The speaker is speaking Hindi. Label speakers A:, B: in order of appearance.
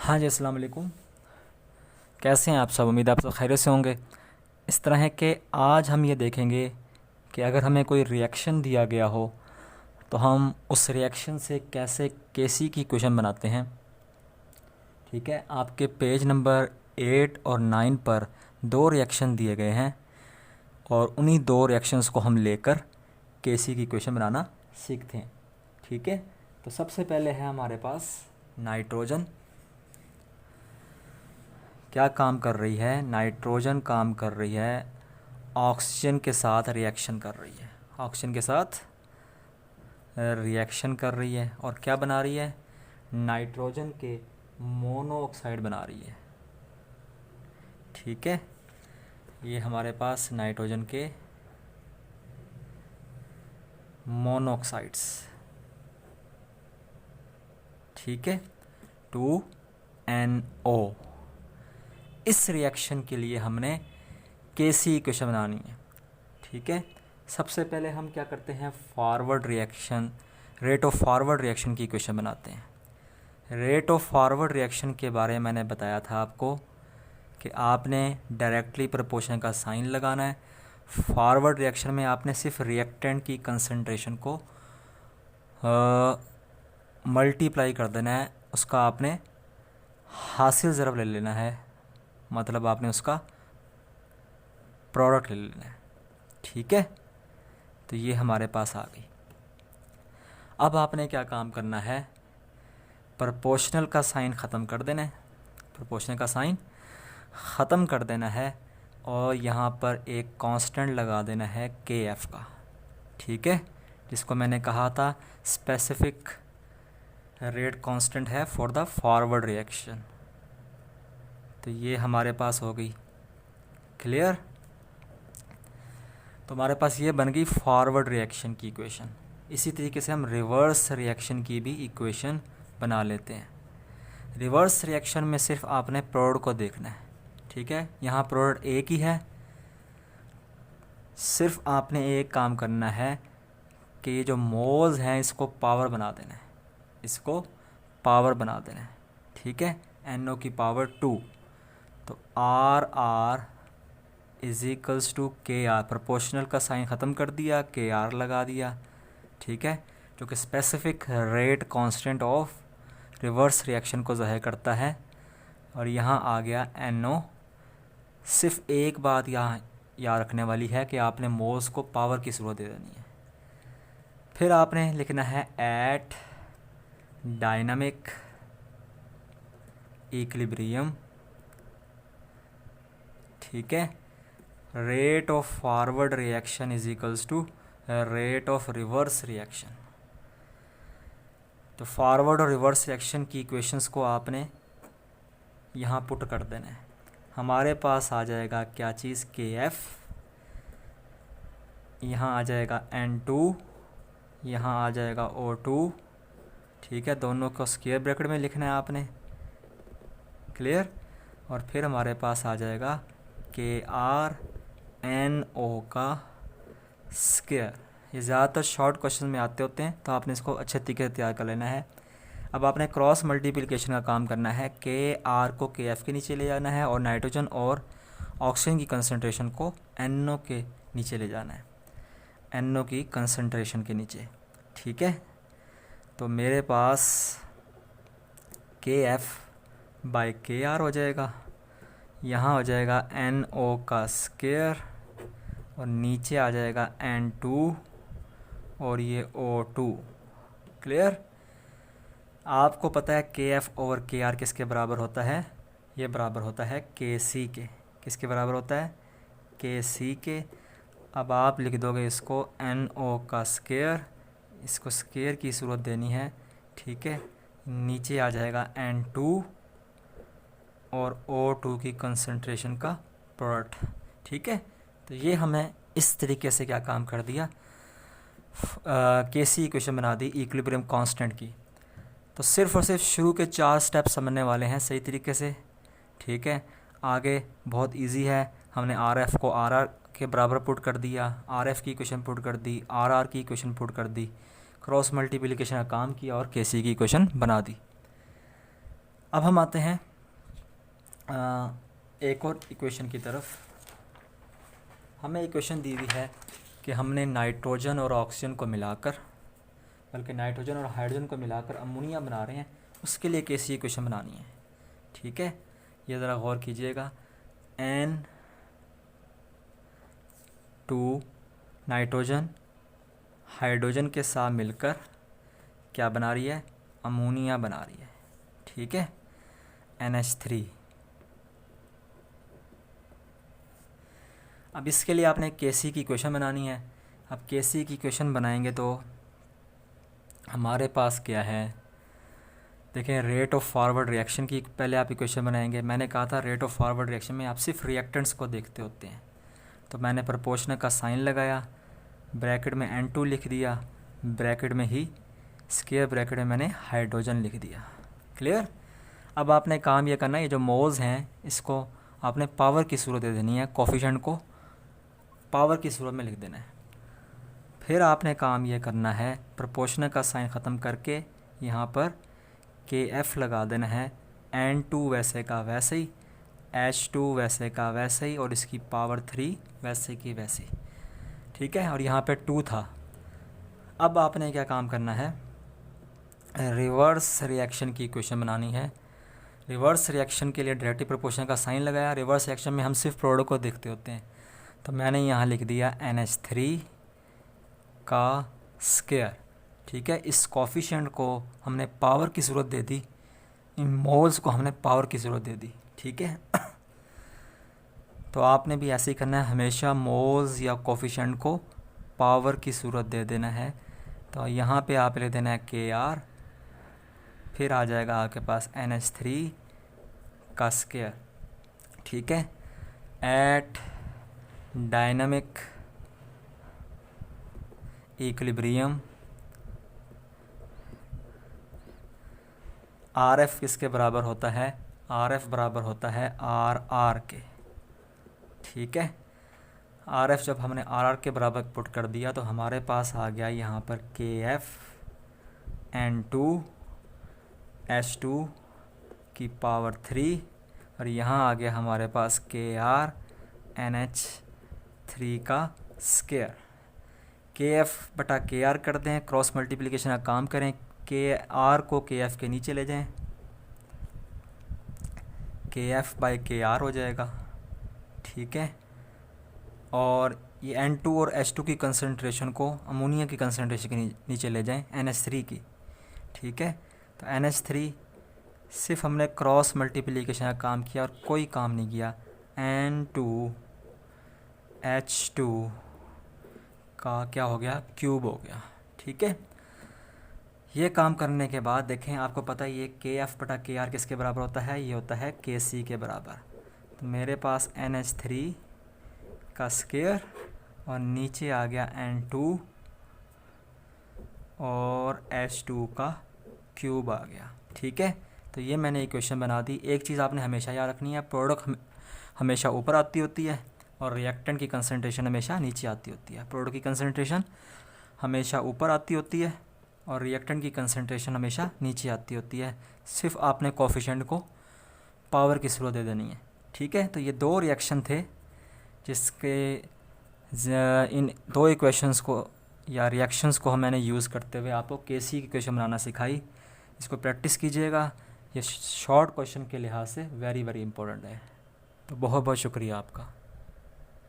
A: हाँ जी, अस्सलाम वालेकुम। कैसे हैं आप सब? उम्मीद है आप सब खैरियत से होंगे। इस तरह है कि आज हम ये देखेंगे कि अगर हमें कोई रिएक्शन दिया गया हो तो हम उस रिएक्शन से कैसे केसी की इक्वेशन बनाते हैं। ठीक है, आपके पेज नंबर 8 और 9 पर दो रिएक्शन दिए गए हैं और उन्हीं दो रिएक्शंस को हम लेकर केसी की इक्वेशन बनाना सीखते हैं। ठीक है, तो सबसे पहले है हमारे पास नाइट्रोजन। क्या काम कर रही है? नाइट्रोजन काम कर रही है ऑक्सीजन के साथ रिएक्शन कर रही है। ऑक्सीजन के साथ रिएक्शन कर रही है और क्या बना रही है? नाइट्रोजन के मोनोऑक्साइड बना रही है। ठीक है, ये हमारे पास नाइट्रोजन के मोनोऑक्साइड्स। ठीक है, 2NO। इस रिएक्शन के लिए हमने केसी इक्वेशन बनानी है। ठीक है, सबसे पहले हम क्या करते हैं? Forward reaction, rate of forward reaction की इक्वेशन बनाते हैं। रेट ऑफ फॉरवर्ड रिएक्शन के बारे में मैंने बताया था आपको कि आपने डायरेक्टली प्रोपोर्शन का साइन लगाना है। फॉरवर्ड रिएक्शन में आपने सिर्फ रिएक्टेंट की कंसंट्रेशन को मल्टीप्लाई कर देना है, उसका आपने हासिल ज़रब ले लेना है, मतलब आपने उसका प्रोडक्ट ले लेना है। ठीक है, तो ये हमारे पास आ गई। अब आपने क्या काम करना है? प्रोपोर्शनल का साइन ख़त्म कर देना है। प्रोपोर्शनल का साइन ख़त्म कर देना है और यहाँ पर एक कांस्टेंट लगा देना है KF का। ठीक है, जिसको मैंने कहा था स्पेसिफिक रेट कांस्टेंट है फॉर द फॉरवर्ड रिएक्शन। तो ये हमारे पास हो गई। क्लियर? तो हमारे पास ये बन गई फॉरवर्ड रिएक्शन की इक्वेशन। इसी तरीके से हम रिवर्स रिएक्शन की भी इक्वेशन बना लेते हैं। रिवर्स रिएक्शन में सिर्फ आपने प्रोडक्ट को देखना है। ठीक है, यहाँ प्रोडक्ट एक ही है, सिर्फ आपने एक काम करना है कि ये जो मोल्स हैं इसको पावर बना देना है, इसको पावर बना देना है। ठीक है, NO की पावर 2। तो RR is equals to KR। Proportional का साइन ख़त्म कर दिया, KR लगा दिया। ठीक है, जो कि specific rate constant of reverse reaction को ज़ाहिर करता है। और यहाँ आ गया NO। सिर्फ एक बात यहाँ याद रखने वाली है कि आपने मोल्स को पावर की ज़रूरत दे देनी है। फिर आपने लिखना है एट डायनामिक इक्विलिब्रियम। ठीक है, rate of forward reaction is equals to rate of reverse reaction. तो फॉरवर्ड और रिवर्स रिएक्शन की इक्वेशंस को आपने यहाँ पुट कर देना है। हमारे पास आ जाएगा क्या चीज़? KF। यहाँ आ जाएगा N2, यहाँ आ जाएगा O2। ठीक है, दोनों को स्क्वायर ब्रैकेट में लिखना है आपने। क्लियर? और फिर हमारे पास आ जाएगा KRNO का स्क्वायर। ये ज़्यादातर शॉर्ट क्वेश्चन में आते होते हैं, तो आपने इसको अच्छे तरीके से तैयार कर लेना है। अब आपने क्रॉस मल्टीप्लिकेशन का काम करना है। KR को KF के नीचे ले जाना है और नाइट्रोजन और ऑक्सीजन की कंसंट्रेशन को NO के नीचे ले जाना है, NO की कंसंट्रेशन के नीचे। ठीक है, तो मेरे पास KF बाई KR हो जाएगा, यहाँ हो जाएगा NO का स्क्वायर और नीचे आ जाएगा N2 और ये O2। क्लियर? आपको पता है KF ओवर KR किसके बराबर होता है? ये बराबर होता है KC के। किसके बराबर होता है? KC के। अब आप लिख दोगे इसको NO का स्क्वायर, इसको स्क्वायर की सूरत देनी है। ठीक है, नीचे आ जाएगा N2 और O2 की कंसंट्रेशन का प्रोडक्ट। ठीक है, तो ये हमें इस तरीके से क्या काम कर दिया? KC इक्वेशन बना दी इक्विलिब्रियम कांस्टेंट की। तो सिर्फ और सिर्फ शुरू के 4 स्टेप समझने वाले हैं सही तरीके से। ठीक है, आगे बहुत इजी है। हमने RF को RR के बराबर पुट कर दिया, RF की इक्वेशन पुट कर दी, RR की इक्वेशन पुट कर दी, क्रॉस मल्टीप्लिकेशन का काम किया और KC की इक्वेशन बना दी। अब हम आते हैं एक और इक्वेशन की तरफ। हमें इक्वेशन दी हुई है कि हमने नाइट्रोजन और ऑक्सीजन को मिलाकर, बल्कि नाइट्रोजन और हाइड्रोजन को मिलाकर अमोनिया बना रहे हैं, उसके लिए कैसी इक्वेशन बनानी है। ठीक है, ये ज़रा गौर कीजिएगा। N2 नाइट्रोजन हाइड्रोजन के साथ मिलकर क्या बना रही है, अमोनिया बना रही है। ठीक है, NH3। अब इसके लिए आपने केसी की इक्वेशन बनानी है। अब केसी की इक्वेशन बनाएंगे तो हमारे पास क्या है, देखें, रेट ऑफ फॉरवर्ड रिएक्शन की पहले आप इक्वेशन बनाएंगे। मैंने कहा था रेट ऑफ फॉरवर्ड रिएक्शन में आप सिर्फ रिएक्टेंट्स को देखते होते हैं, तो मैंने प्रोपोर्शनल का साइन लगाया, ब्रैकेट में N2 लिख दिया, ब्रैकेट में ही स्क्वायर ब्रैकेट में मैंने हाइड्रोजन लिख दिया। क्लियर। अब आपने काम ये करना है, ये जो मोल्स हैं इसको आपने पावर की सूरत दे देनी है, कोफिशिएंट को पावर की सूरत में लिख देना है। फिर आपने काम ये करना है, प्रोपोर्शनल का साइन ख़त्म करके यहाँ पर KF लगा देना है। N2 वैसे का वैसे ही, H2 वैसे का वैसे ही, और इसकी पावर 3 वैसे की वैसे ही। ठीक है, और यहाँ पे 2 था। अब आपने क्या काम करना है, रिवर्स रिएक्शन की इक्वेशन बनानी है। रिवर्स रिएक्शन के लिए डायरेक्टली प्रोपोर्शनल का साइन लगाया। रिवर्स रिएक्शन में हम सिर्फ प्रोडक्ट को देखते होते हैं, तो मैंने यहाँ लिख दिया NH3 का स्क्वायर। ठीक है, इस कोफिशिएंट को हमने पावर की सूरत दे दी, इन मोल्स को हमने पावर की सूरत दे दी। ठीक है, तो आपने भी ऐसे ही करना है, हमेशा मोल्स या कोफिशिएंट को पावर की सूरत दे देना है। तो यहाँ पे आप ले देना है KR, फिर आ जाएगा आपके पास NH3 का स्क्वायर। ठीक है, एट डायनामिक इक्विलिब्रियम RF किसके बराबर होता है, RF बराबर होता है RR के। ठीक है, RF जब हमने RR के बराबर पुट कर दिया तो हमारे पास आ गया यहाँ पर KF N2 H2 की पावर 3, और यहाँ आ गया हमारे पास KR NH3 का स्क्वायर। KF बटा KR कर दें, क्रॉस मल्टीप्लिकेशन का काम करें, KR को KF के नीचे ले जाएं, KF बाई KR हो जाएगा। ठीक है, और ये N2 और H2 की कंसंट्रेशन को अमोनिया की कंसंट्रेशन के नीचे ले जाएं, NH3 की। ठीक है, तो NH3 सिर्फ हमने क्रॉस मल्टीप्लिकेशन का काम किया और कोई काम नहीं किया। N2 H2 का क्या हो गया, क्यूब हो गया। ठीक है, ये काम करने के बाद देखें, आपको पता है ये KF बटा KR किसके बराबर होता है, ये होता है KC के बराबर। तो मेरे पास NH3 का स्क्वायर और नीचे आ गया N2 और H2 का क्यूब आ गया। ठीक है, तो ये मैंने इक्वेशन बना दी। एक चीज़ आपने हमेशा याद रखनी है, प्रोडक्ट हमेशा ऊपर आती होती है और रिएक्टेंट की कंसंट्रेशन हमेशा नीचे आती होती है। प्रोडक्ट की कंसंट्रेशन हमेशा ऊपर आती होती है और रिएक्टेंट की कंसंट्रेशन हमेशा नीचे आती होती है। सिर्फ आपने कोफिशिएंट को पावर की सूरत दे देनी है। ठीक है, तो ये दो रिएक्शन थे जिसके इन दो इक्वेशंस को या रिएक्शंस को मैंने यूज़ करते हुए आपको केसी की इक्वेशन बनाना सिखाई। इसको प्रैक्टिस कीजिएगा, ये शॉर्ट क्वेश्चन के लिहाज से वेरी इंपॉर्टेंट है। तो बहुत बहुत शुक्रिया आपका।